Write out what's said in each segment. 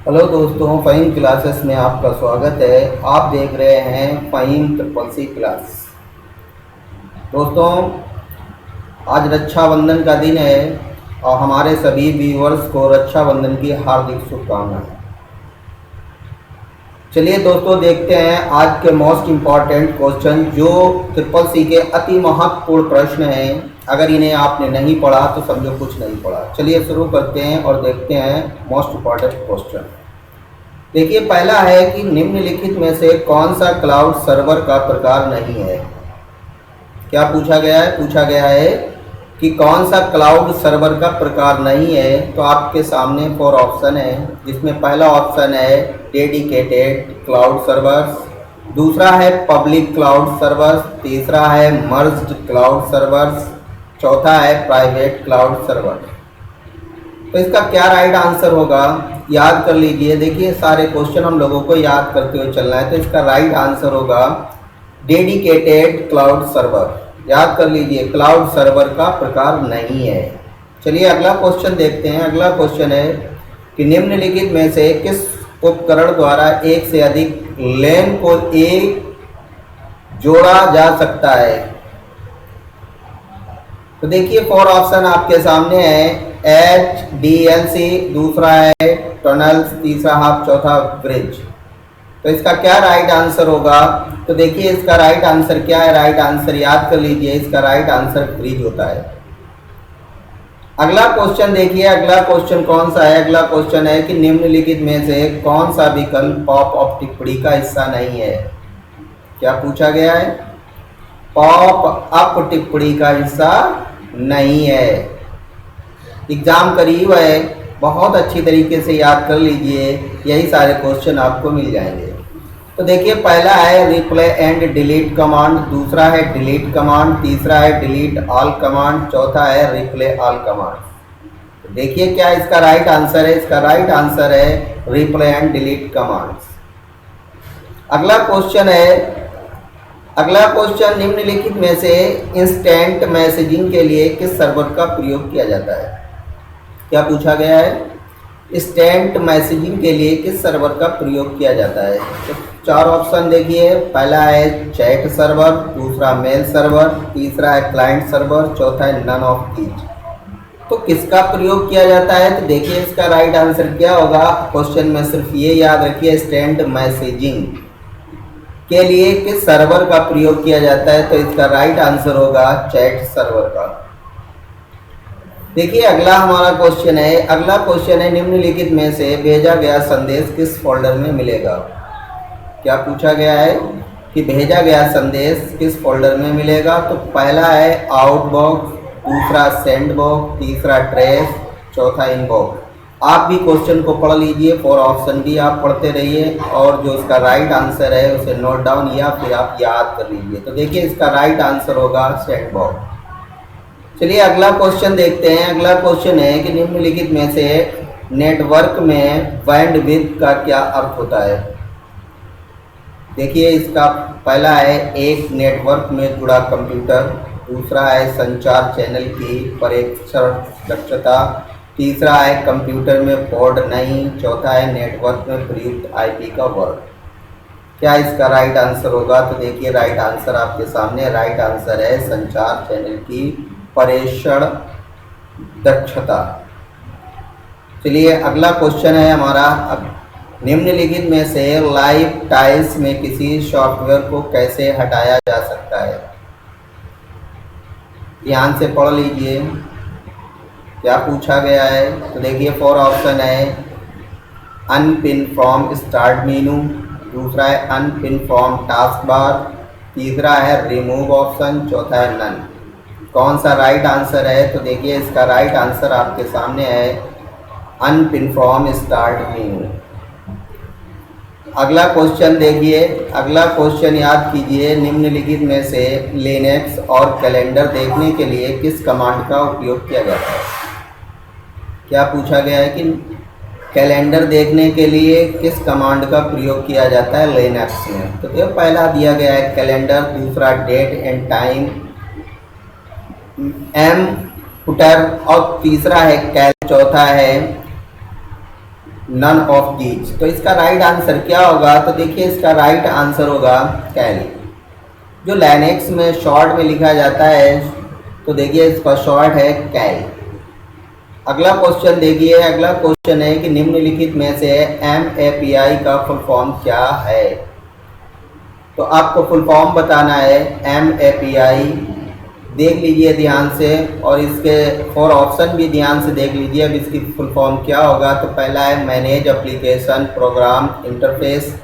Hello दोस्तों, Faheem classes में आपका स्वागत है। आप देख रहे हैं फ़हीम ट्रिपल सी क्लास। दोस्तों, आज रक्षाबंधन का दिन है और हमारे सभी व्यूअर्स को रक्षाबंधन की हार्दिक शुभकामनाएं। चलिए दोस्तों, देखते हैं आज के मोस्ट इम्पॉर्टेंट क्वेश्चन जो ट्रिपल सी के अति महत्वपूर्ण प्रश्न हैं। अगर इन्हें आपने नहीं पढ़ा तो समझो कुछ नहीं पढ़ा। चलिए शुरू करते हैं और देखते हैं मोस्ट इम्पॉर्टेंट क्वेश्चन। देखिए, पहला है कि निम्नलिखित में से कौन सा क्लाउड सर्वर का प्रकार नहीं है। क्या पूछा गया है? पूछा गया है कि कौन सा क्लाउड सर्वर का प्रकार नहीं है। तो आपके सामने 4 ऑप्शन है, जिसमें पहला ऑप्शन है डेडिकेटेड क्लाउड सर्वर्स, दूसरा है पब्लिक क्लाउड सर्वर्स, तीसरा है मर्ज्ड क्लाउड सर्वर्स, चौथा है प्राइवेट क्लाउड सर्वर। तो इसका क्या राइट आंसर होगा? याद कर लीजिए। देखिए, सारे क्वेश्चन हम लोगों को याद करते हुए चलना है। तो इसका राइट आंसर होगा डेडिकेटेड क्लाउड सर्वर। याद कर लीजिए, क्लाउड सर्वर का प्रकार नहीं है। चलिए अगला क्वेश्चन देखते हैं। अगला क्वेश्चन है कि निम्नलिखित में से किस उपकरण द्वारा एक से अधिक लेन को एक जोड़ा जा सकता है। तो देखिए, 4 ऑप्शन आपके सामने है। HDLC, दूसरा है टनल्स, तीसरा हाफ, चौथा ब्रिज। तो इसका क्या राइट आंसर होगा? तो देखिए, इसका राइट आंसर क्या है? राइट आंसर याद कर लीजिए, इसका राइट आंसर ब्रिज होता है। अगला क्वेश्चन देखिए। अगला क्वेश्चन कौन सा है? अगला क्वेश्चन है कि निम्नलिखित में से कौन सा विकल्प पॉप अप टिप्पणी का हिस्सा नहीं है। क्या पूछा गया है? पॉप अप टिप्पणी का हिस्सा नहीं है। एग्जाम करीब है, बहुत अच्छी तरीके से याद कर लीजिए, यही सारे क्वेश्चन आपको मिल जाएंगे। तो देखिए, पहला है रिप्ले एंड डिलीट कमांड, दूसरा है डिलीट कमांड, तीसरा है डिलीट ऑल कमांड, चौथा है रिप्ले ऑल कमांड। तो देखिए क्या इसका राइट आंसर है? इसका राइट आंसर है रिप्ले एंड डिलीट कमांड्स। अगला क्वेश्चन है। अगला क्वेश्चन, निम्नलिखित में से इंस्टेंट मैसेजिंग के लिए किस सर्वर का प्रयोग किया जाता है। क्या पूछा गया है? इंस्टेंट मैसेजिंग के लिए किस सर्वर का प्रयोग किया जाता है। तो 4 ऑप्शन देखिए। पहला है चैट सर्वर, दूसरा मेल सर्वर, तीसरा है क्लाइंट सर्वर, चौथा है नन ऑफ दीज। तो किसका प्रयोग किया जाता है? तो देखिए, इसका राइट आंसर क्या होगा? क्वेश्चन में सिर्फ ये याद रखिए, इंस्टेंट मैसेजिंग के लिए किस सर्वर का प्रयोग किया जाता है। तो इसका राइट आंसर होगा चैट सर्वर का। देखिए, अगला हमारा क्वेश्चन है। अगला क्वेश्चन है, निम्नलिखित में से भेजा गया संदेश किस फोल्डर में मिलेगा। क्या पूछा गया है कि भेजा गया संदेश किस फोल्डर में मिलेगा। तो पहला है आउटबॉक्स, दूसरा सेंड बॉक्स, तीसरा ट्रेस, चौथा इनबॉक्स। आप भी क्वेश्चन को पढ़ लीजिए, 4 ऑप्शन भी आप पढ़ते रहिए और जो इसका राइट आंसर है उसे नोट डाउन या फिर आप याद कर लीजिए। तो देखिए, इसका राइट आंसर होगा सेंड बॉक्स। चलिए अगला क्वेश्चन देखते हैं। अगला क्वेश्चन है कि निम्नलिखित में से नेटवर्क में बैंडविड्थ का क्या अर्थ होता है। देखिए, इसका पहला है एक नेटवर्क में जुड़ा कंप्यूटर, दूसरा है संचार चैनल की प्रेषण दक्षता, तीसरा है कंप्यूटर में पोर्ट नहीं, चौथा है नेटवर्क में प्रयुक्त आईपी का वर्ग। क्या इसका राइट आंसर होगा? तो देखिए, राइट आंसर आपके सामने। राइट आंसर है संचार चैनल की प्रेषण दक्षता। चलिए अगला क्वेश्चन है हमारा। निम्नलिखित में से लाइव टाइल्स में किसी सॉफ्टवेयर को कैसे हटाया जा सकता है। ध्यान से पढ़ लीजिए क्या पूछा गया है। तो देखिए, 4 ऑप्शन है। अनपिन फ्रॉम स्टार्ट मेनू, दूसरा है अनपिन फ्रॉम टास्क बार, तीसरा है रिमूव ऑप्शन, चौथा है नन। कौन सा राइट आंसर है? तो देखिए, इसका राइट आंसर आपके सामने है अनपिन फ्रॉम स्टार्ट मेनू। अगला क्वेश्चन देखिए। अगला क्वेश्चन याद कीजिए, निम्नलिखित में से लिनक्स और कैलेंडर देखने के लिए किस कमांड का उपयोग किया जाता है। क्या पूछा गया है कि कैलेंडर देखने के लिए किस कमांड का प्रयोग किया जाता है लिनक्स में। तो ये पहला दिया गया है कैलेंडर, दूसरा डेट एंड टाइम एम पुटर और तीसरा है कैल, चौथा है नन ऑफ दीज। तो इसका राइट आंसर क्या होगा? तो देखिए इसका राइट आंसर होगा कैली। जो लाइनेक्स में शॉर्ट में लिखा जाता है तो देखिए इसका शॉर्ट है कैली। अगला क्वेश्चन देखिए, अगला क्वेश्चन है कि निम्नलिखित में से MAPI का फुल फॉर्म क्या है? तो आपको फुल फॉर्म बताना है MAPI। देख लीजिए ध्यान से और इसके 4 ऑप्शन भी ध्यान से देख लीजिए। अब इसकी फुल फॉर्म क्या होगा? तो पहला है मैनेज एप्लीकेशन प्रोग्राम इंटरफेस,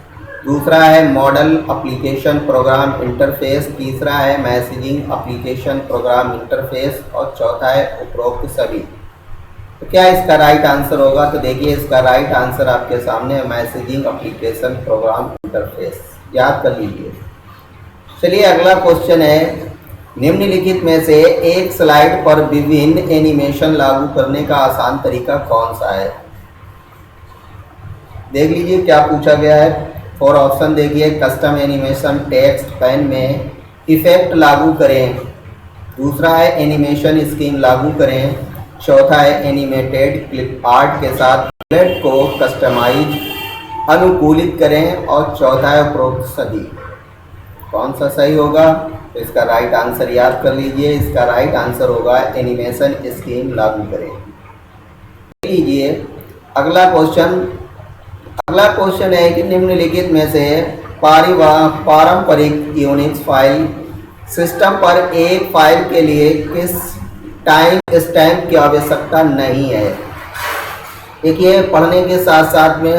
दूसरा है मॉडल एप्लीकेशन प्रोग्राम इंटरफेस, तीसरा है मैसेजिंग एप्लीकेशन प्रोग्राम इंटरफेस और चौथा है उपरोक्त सभी। तो क्या इसका राइट आंसर होगा? तो देखिए इसका राइट आंसर आपके सामने है मैसेजिंग एप्लीकेशन प्रोग्राम इंटरफेस। याद कर लीजिए। चलिए अगला क्वेश्चन है, निम्नलिखित में से एक स्लाइड पर विभिन्न एनिमेशन लागू करने का आसान तरीका कौन सा है? देख लीजिए क्या पूछा गया है। 4 ऑप्शन देखिए, कस्टम एनिमेशन टेक्स्ट पेन में इफेक्ट लागू करें, दूसरा है एनिमेशन स्कीम लागू करें, चौथा है एनिमेटेड क्लिप आर्ट के साथ बुलेट को कस्टमाइज अनुकूलित करें और चौथा है उपरोक्त सभी। कौन सा सही होगा? तो इसका राइट आंसर याद कर लीजिए। इसका राइट आंसर होगा एनिमेशन स्कीम लागू करें। लीजिए अगला क्वेश्चन है कि निम्नलिखित में से पारंपरिक यूनिक्स फाइल सिस्टम पर एक फाइल के लिए किस टाइम स्टैम्प की आवश्यकता नहीं है? देखिए पढ़ने के साथ साथ में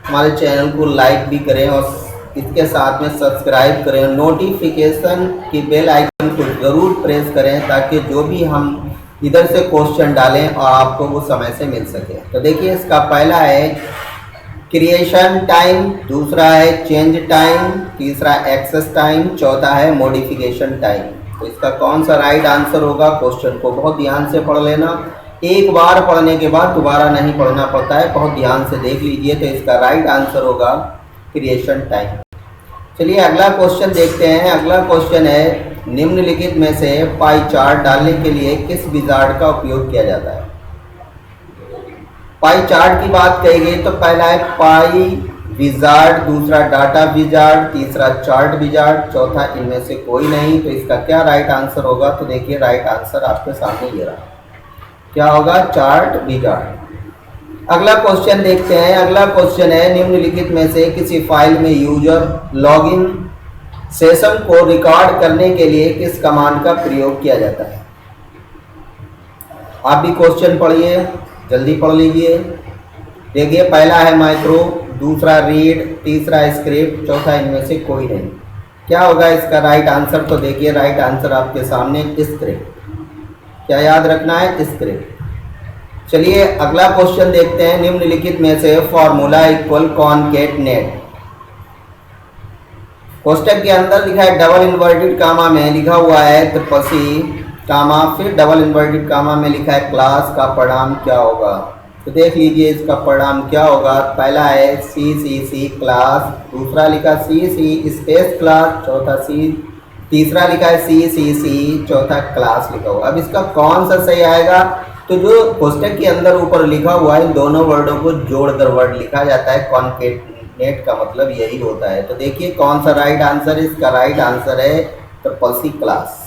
हमारे चैनल को लाइक भी करें और इसके साथ में सब्सक्राइब करें, नोटिफिकेशन की बेल आइकन को ज़रूर प्रेस करें ताकि जो भी हम इधर से क्वेश्चन डालें और आपको वो समय से मिल सके। तो देखिए इसका पहला है क्रिएशन टाइम, दूसरा है चेंज टाइम, तीसरा एक्सेस टाइम, चौथा है मॉडिफिकेशन टाइम। तो इसका कौन सा राइट आंसर होगा? क्वेश्चन को बहुत ध्यान से पढ़ लेना, एक बार पढ़ने के बाद दोबारा नहीं पढ़ना पड़ता है, बहुत ध्यान से देख लीजिए। तो इसका राइट आंसर होगा क्रिएशन टाइम। चलिए अगला क्वेश्चन देखते हैं। अगला क्वेश्चन है, निम्नलिखित में से पाई चार्ट डालने के लिए किस विजार्ड का उपयोग किया जाता है? पाई चार्ट की बात कही गई तो पहला है पाई विजार्ड, दूसरा डाटा विजार्ड, तीसरा चार्ट विजार्ड, चौथा इनमें से कोई नहीं। तो इसका क्या राइट आंसर होगा? तो देखिए राइट आंसर आपके सामने ये रहा, क्या होगा? Chart wizard. अगला क्वेश्चन देखते हैं। अगला क्वेश्चन है, निम्नलिखित में से किसी फाइल में यूजर लॉगिन सेशन को रिकॉर्ड करने के लिए किस कमांड का प्रयोग किया जाता है? आप भी क्वेश्चन पढ़िए, जल्दी पढ़ लीजिए। देखिए पहला है माइक्रो, दूसरा रीड, तीसरा स्क्रिप्ट, चौथा इनमें से कोई नहीं। क्या होगा इसका राइट आंसर? तो देखिए राइट आंसर आपके सामने स्क्रिप्ट। क्या याद रखना है? स्क्रिप्ट। चलिए अगला क्वेश्चन देखते हैं। निम्नलिखित में से फॉर्मूला इक्वल कॉनकेटनेट, कोष्टक के अंदर लिखा है डबल इन्वर्टेड कामा में लिखा हुआ है त्रिपसी कामा, फिर डबल इन्वर्टेड कामा में लिखा है क्लास का परिणाम क्या होगा? तो देख लीजिए इसका परिणाम क्या होगा। पहला है CCC क्लास, दूसरा लिखा CC स्पेस क्लास, चौथा तीसरा लिखा है CCC, चौथा क्लास लिखा हुआ। अब इसका कौन सा सही आएगा? तो जो कोष्टक के अंदर ऊपर लिखा हुआ है इन दोनों वर्डों को जोड़कर वर्ड लिखा जाता है, कॉनकेटनेट का मतलब यही होता है। तो देखिए कौन सा राइट आंसर है? इसका राइट आंसर है ट्रिपल क्लास।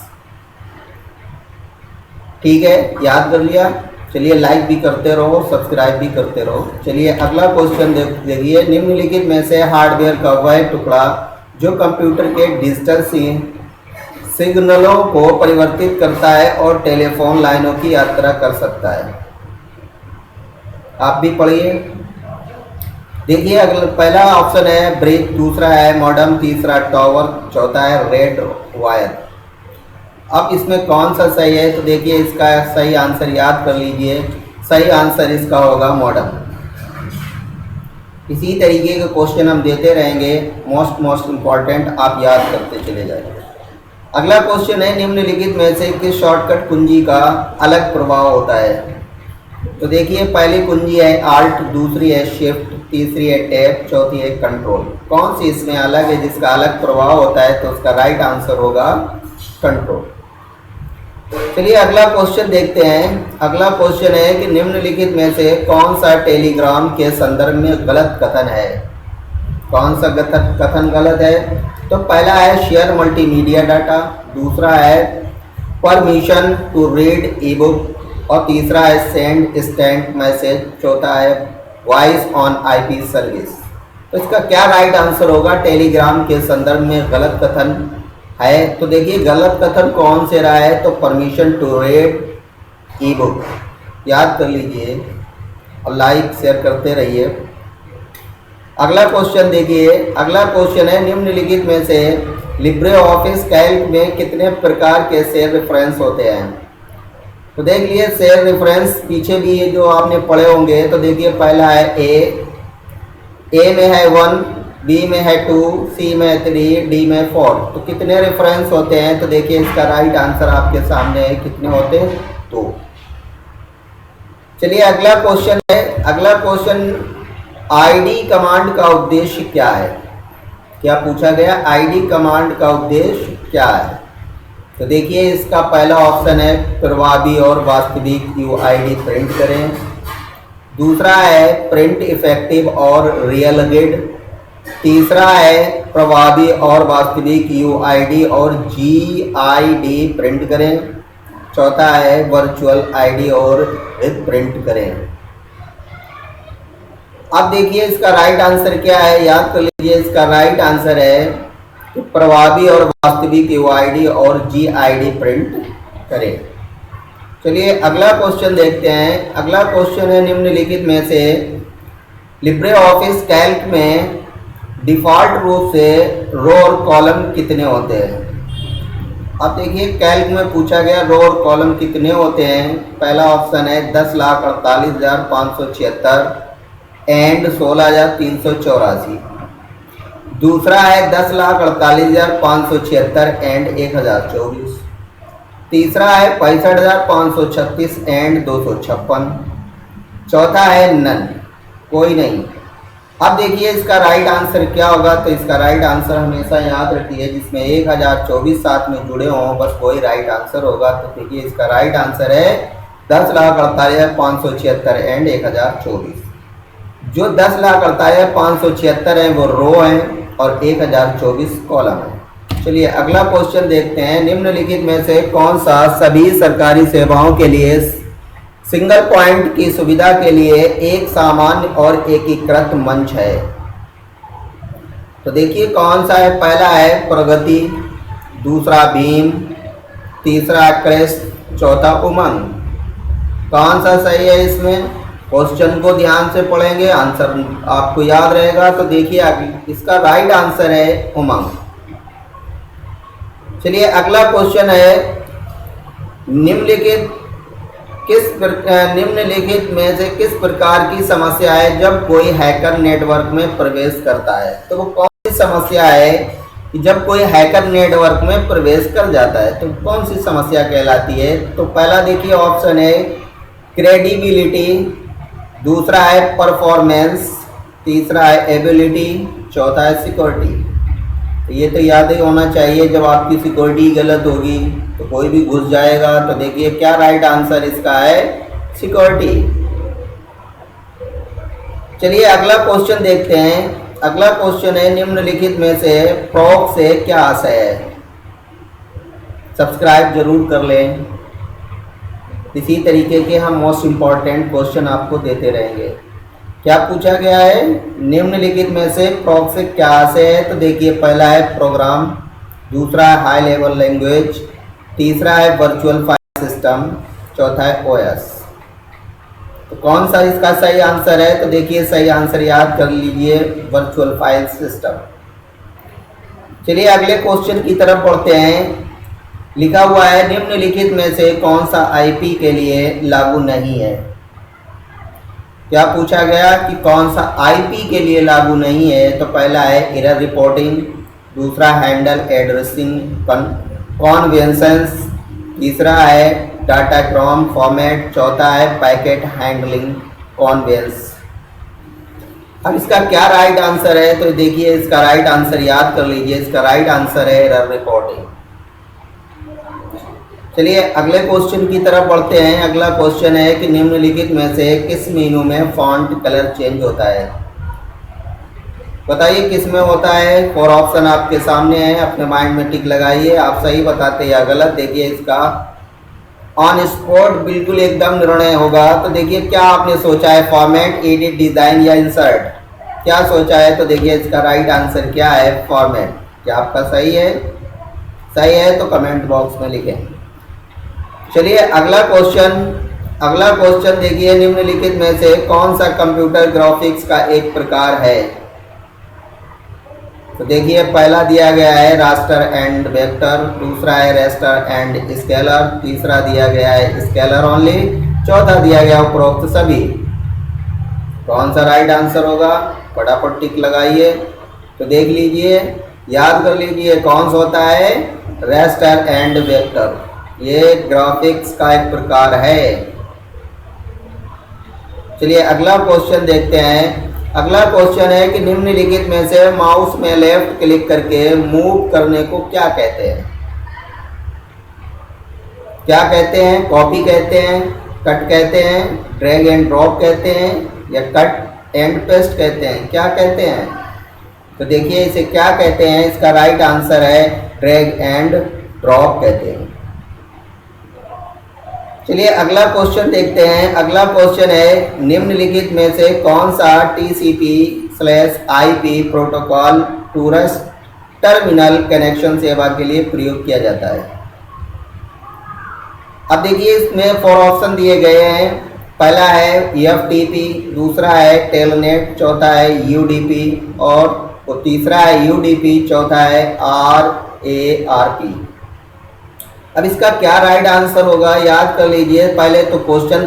ठीक है, याद कर लिया। चलिए लाइक भी करते रहो, सब्सक्राइब भी करते रहो। चलिए अगला क्वेश्चन देखिए। निम्नलिखित में से हार्डवेयर का वह टुकड़ा जो कंप्यूटर के डिजिटल सिग्नलों को परिवर्तित करता है और टेलीफोन लाइनों की यात्रा कर सकता है? आप भी पढ़िए। देखिए अगला पहला ऑप्शन है ब्रिज, दूसरा है मॉडेम, तीसरा टावर, चौथा है रेड वायर। अब इसमें कौन सा सही है? तो देखिए इसका सही आंसर याद कर लीजिए। सही आंसर इसका होगा मॉडेम। इसी तरीके के क्वेश्चन हम देते रहेंगे, मोस्ट इम्पॉर्टेंट आप याद करते चले जाएंगे। अगला क्वेश्चन है, निम्नलिखित में से किस शॉर्टकट कुंजी का अलग प्रभाव होता है? तो देखिए पहली कुंजी है आल्ट, दूसरी है शिफ्ट, तीसरी है टैब, चौथी है कंट्रोल। कौन सी इसमें अलग है जिसका अलग प्रभाव होता है? तो उसका राइट आंसर होगा कंट्रोल। चलिए अगला क्वेश्चन देखते हैं। अगला क्वेश्चन है कि निम्नलिखित में से कौन सा टेलीग्राम के संदर्भ में गलत कथन है। कौन सा कथन गलत है? तो पहला है शेयर मल्टीमीडिया डाटा, दूसरा है permission to read ebook और तीसरा है सेंड इंस्टेंट मैसेज, चौथा है वॉइस ऑन आईपी सर्विस। तो इसका क्या राइट आंसर होगा? टेलीग्राम के संदर्भ में गलत कथन है। तो देखिए गलत कथन कौन से रहा है? तो permission to read ebook, याद कर लीजिए और लाइक शेयर करते रहिए। अगला क्वेश्चन देखिए। अगला क्वेश्चन है निम्नलिखित में से लिब्रे ऑफिस कैल्क में कितने प्रकार के सेल रेफरेंस होते हैं? तो देख लिए सेल रेफरेंस पीछे भी ये जो आपने पढ़े होंगे। तो देखिए पहला है ए में है 1, बी में है 2, सी में 3, डी में 4। तो कितने रेफरेंस होते हैं? तो देखिए इसका राइट आंसर आपके सामने है, कितने होते हैं? 2। चलिए अगला क्वेश्चन है। अगला क्वेश्चन आईडी कमांड का उद्देश्य क्या है? क्या पूछा गया? आईडी कमांड का उद्देश्य क्या है? तो देखिए इसका पहला ऑप्शन है प्रभावी और वास्तविक यूआईडी प्रिंट करें, दूसरा है प्रिंट इफेक्टिव और रियल गिड, तीसरा है प्रभावी और वास्तविक यूआईडी और जीआईडी प्रिंट करें, चौथा है वर्चुअल आईडी और प्रिंट करें। अब देखिए इसका राइट आंसर क्या है, याद कर लीजिए। इसका राइट आंसर है कि प्रभावी और वास्तविक यूआईडी और जीआईडी प्रिंट करें। चलिए अगला क्वेश्चन देखते हैं। अगला क्वेश्चन है निम्नलिखित में से लिब्रे ऑफिस कैल्क में डिफ़ॉल्ट रूप से रो और कॉलम कितने होते हैं? अब देखिए कैल्क में पूछा गया रो और कॉलम कितने होते हैं। पहला ऑप्शन है 10,48,576 एंड 16,384, दूसरा है 10,48,576 एंड 1,024, तीसरा है 65,536 एंड 256, चौथा है नन, कोई नहीं। अब देखिए इसका राइट आंसर क्या होगा? तो इसका राइट आंसर हमेशा याद रखिए जिसमें 1024 साथ में जुड़े हों बस वही राइट आंसर होगा। तो देखिए इसका राइट आंसर है 10,48,576 एंड 1,024। जो 10,48,576 है वो रो हैं और 1,024 कॉलम है। चलिए अगला क्वेश्चन देखते हैं। निम्नलिखित में से कौन सा सभी सरकारी सेवाओं के लिए सिंगल पॉइंट की सुविधा के लिए एक सामान्य और एकीकृत मंच है? तो देखिए कौन सा है। पहला है प्रगति, दूसरा भीम, तीसरा क्रेस्ट, चौथा उमंग। कौन सा सही है इसमें? क्वेश्चन को ध्यान से पढ़ेंगे, आंसर आपको याद रहेगा। तो देखिए इसका राइट आंसर है उमंग। चलिए अगला क्वेश्चन है निम्नलिखित में से किस प्रकार की समस्या है जब कोई हैकर नेटवर्क में प्रवेश करता है? तो वो कौन सी समस्या है कि जब कोई हैकर नेटवर्क में प्रवेश कर जाता है तो कौन सी समस्या कहलाती है? तो पहला देखिए ऑप्शन है क्रेडिबिलिटी, दूसरा है परफॉर्मेंस, तीसरा है एबिलिटी, चौथा है सिक्योरिटी। ये तो याद ही होना चाहिए, जब आपकी सिक्योरिटी गलत होगी तो कोई भी घुस जाएगा। तो देखिए क्या राइट आंसर इसका है? सिक्योरिटी। चलिए अगला क्वेश्चन देखते हैं। अगला क्वेश्चन है निम्नलिखित में से फ्रॉग से क्या आशय है? सब्सक्राइब जरूर कर लें, इसी तरीके के हम मोस्ट इम्पॉर्टेंट क्वेश्चन आपको देते रहेंगे। क्या पूछा गया है? निम्नलिखित में से फ्रॉग से क्या आशय है? तो देखिए पहला है प्रोग्राम, दूसरा है हाई लेवल लैंग्वेज, तीसरा है वर्चुअल फाइल सिस्टम, चौथा है ओएस। तो कौन सा इसका सही आंसर है? तो देखिए सही आंसर याद कर लीजिए, वर्चुअल फाइल सिस्टम। चलिए अगले क्वेश्चन की तरफ बढ़ते हैं। लिखा हुआ है निम्नलिखित में से कौन सा आईपी के लिए लागू नहीं है? क्या पूछा गया कि कौन सा आईपी के लिए लागू नहीं है? तो पहला है एरर रिपोर्टिंग, दूसरा हैंडल एड्रेसिंग कन्वेंशंस, तीसरा है डाटाग्राम फॉर्मेट, चौथा है पैकेट हैंडलिंग कन्वेंस। अब इसका क्या राइट आंसर है? तो देखिए इसका राइट आंसर याद कर लीजिए, इसका राइट आंसर है एरर रिपोर्टिंग। चलिए अगले क्वेश्चन की तरफ बढ़ते हैं। अगला क्वेश्चन है कि निम्नलिखित में से किस मीनू में फॉन्ट कलर चेंज होता है? बताइए किस में होता है। 4 ऑप्शन आपके सामने है, अपने माइंड में टिक लगाइए, आप सही बताते या गलत। देखिए इसका ऑन स्पॉट बिल्कुल एकदम निर्णय होगा। तो देखिए क्या आपने सोचा है, फॉर्मेट, एडिट, डिजाइन या इंसर्ट, क्या सोचा है? तो देखिए इसका राइट आंसर क्या है, फॉर्मेट। क्या आपका सही है? सही है तो कमेंट बॉक्स में लिखें। चलिए अगला क्वेश्चन देखिए, निम्नलिखित में से कौन सा कंप्यूटर ग्राफिक्स का एक प्रकार है? तो देखिए पहला दिया गया है रास्टर एंड वेक्टर, दूसरा है रास्टर एंड स्केलर, तीसरा दिया गया है स्केलर ओनली, चौथा दिया गया उपरोक्त सभी। कौन सा राइट आंसर होगा? फटाफट टिक लगाइए। तो देख लीजिए, याद कर लीजिए कौन सा होता है, रास्टर एंड वेक्टर। ये ग्राफिक्स का एक प्रकार है। चलिए अगला क्वेश्चन देखते हैं। अगला क्वेश्चन है कि निम्नलिखित में से माउस में लेफ्ट क्लिक करके मूव करने को क्या कहते हैं? क्या कहते हैं? कॉपी कहते हैं, कट कहते हैं, ड्रैग एंड ड्रॉप कहते हैं या कट एंड पेस्ट कहते हैं? क्या कहते हैं? तो देखिए इसे क्या कहते हैं, इसका राइट आंसर है ड्रैग एंड ड्रॉप कहते हैं। चलिए अगला क्वेश्चन देखते हैं। अगला क्वेश्चन है निम्नलिखित में से कौन सा TCP/IP protocol tourist terminal connection सेवा के लिए प्रयोग किया जाता है? अब देखिए इसमें 4 ऑप्शन दिए गए हैं। पहला है FTP, दूसरा है टेलनेट, चौथा है UDP और तीसरा है UDP, चौथा है RARP। अब इसका क्या राइट आंसर होगा, याद कर लीजिए। पहले तो क्वेश्चन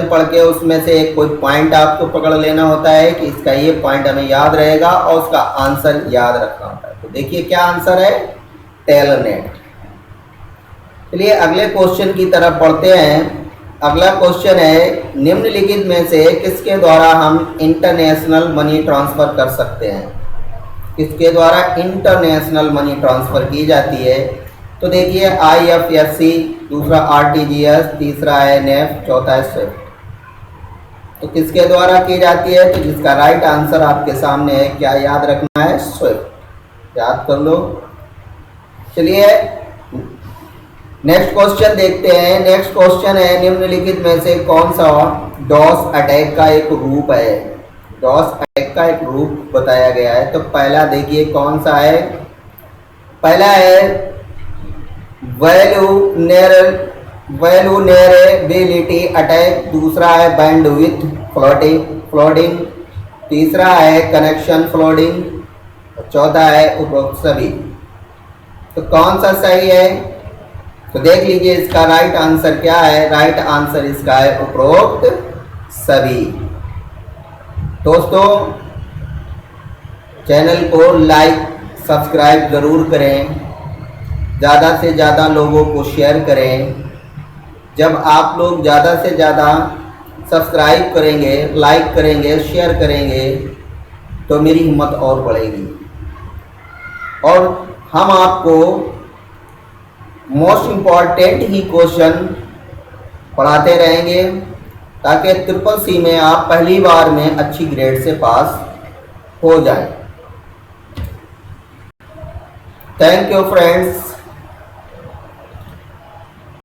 पढ़ के उसमें से एक कोई पॉइंट आपको पकड़ लेना होता है कि इसका ये पॉइंट हमें याद रहेगा और उसका आंसर याद रखना होता है। तो देखिए क्या आंसर है, टेलनेट। चलिए अगले क्वेश्चन की तरफ बढ़ते हैं। अगला क्वेश्चन है निम्नलिखित में से किसके द्वारा हम इंटरनेशनल मनी ट्रांसफ़र कर सकते हैं? किसके द्वारा इंटरनेशनल मनी ट्रांसफ़र की जाती है? तो देखिए IFSC, दूसरा RTGS, तीसरा है नेफ्ट, चौथा है स्विफ्ट। तो किसके द्वारा की जाती है? तो जिसका राइट आंसर आपके सामने है, क्या याद रखना है, स्विफ्ट। याद कर लो। चलिए नेक्स्ट क्वेश्चन देखते हैं। नेक्स्ट क्वेश्चन है निम्नलिखित में से कौन सा डॉस अटैक का एक रूप है? डॉस अटैक का एक रूप बताया गया है। तो पहला देखिए कौन सा है, पहला है वैल्यूनेरेबिलिटी अटैक, दूसरा है बैंडविड्थ फ्लोडिंग, तीसरा है कनेक्शन फ्लोडिंग, चौथा है उपरोक्त सभी। तो कौन सा सही है? तो देख लीजिए इसका राइट आंसर क्या है। राइट आंसर इसका है उपरोक्त सभी। दोस्तों चैनल को लाइक सब्सक्राइब ज़रूर करें, ज़्यादा से ज़्यादा लोगों को शेयर करें। जब आप लोग ज़्यादा से ज़्यादा सब्सक्राइब करेंगे, लाइक करेंगे, शेयर करेंगे तो मेरी हिम्मत और बढ़ेगी और हम आपको मोस्ट इम्पॉर्टेंट ही क्वेश्चन पढ़ाते रहेंगे ताकि CCC में आप पहली बार में अच्छी ग्रेड से पास हो जाएं। Thank you friends.